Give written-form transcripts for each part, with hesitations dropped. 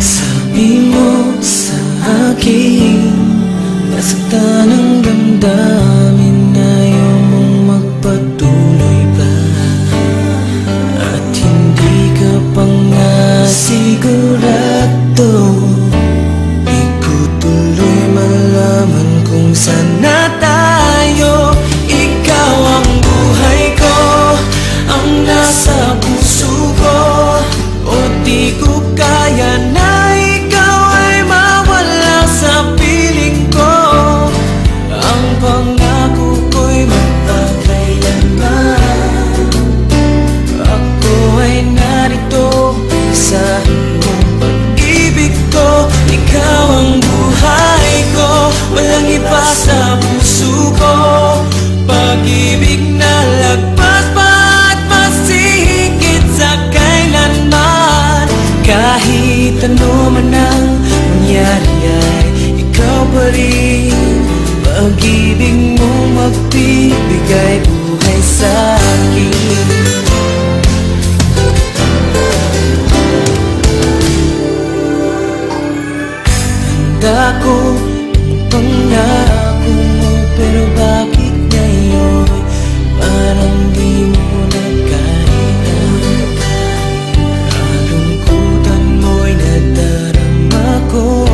Sabi mo sa akin, nasaktan ang damdamin, ayaw mong magpatuloy pa, at hindi ka pa nga sigurado. Di ko tuloy malaman kung saan na tayo. Ikaw ang buhay ko, ang nasa puso ko, o di ko kaya na ikaw ay mawala sa piling ko. Ang pangako ko'y magpakailanman, ako ay narito sa mong pag-ibig ko. Ikaw ang buhay ko, walang iba sa puso ko. Pag-ibig na lagpas pa at mas higit sa kailanman. Kahit ano man ang mangyari ay ikaw pa rin. Pag-ibig mo magbibigay buhay sa akin. Tanda ko ang pangako mo, pero bakit ngayon parang di mo na kaya? Kalungkutan mo'y nadarama ko,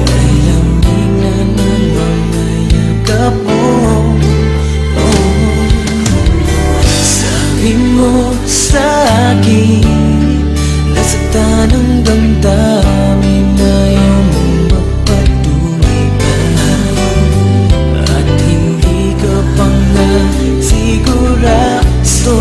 kay lamig na ng mga yakap mo. Sabi mo sa akin, nasaktan ang damdamin, ayaw mong magpatuloy pa, at hindi ka pa nga sigurado.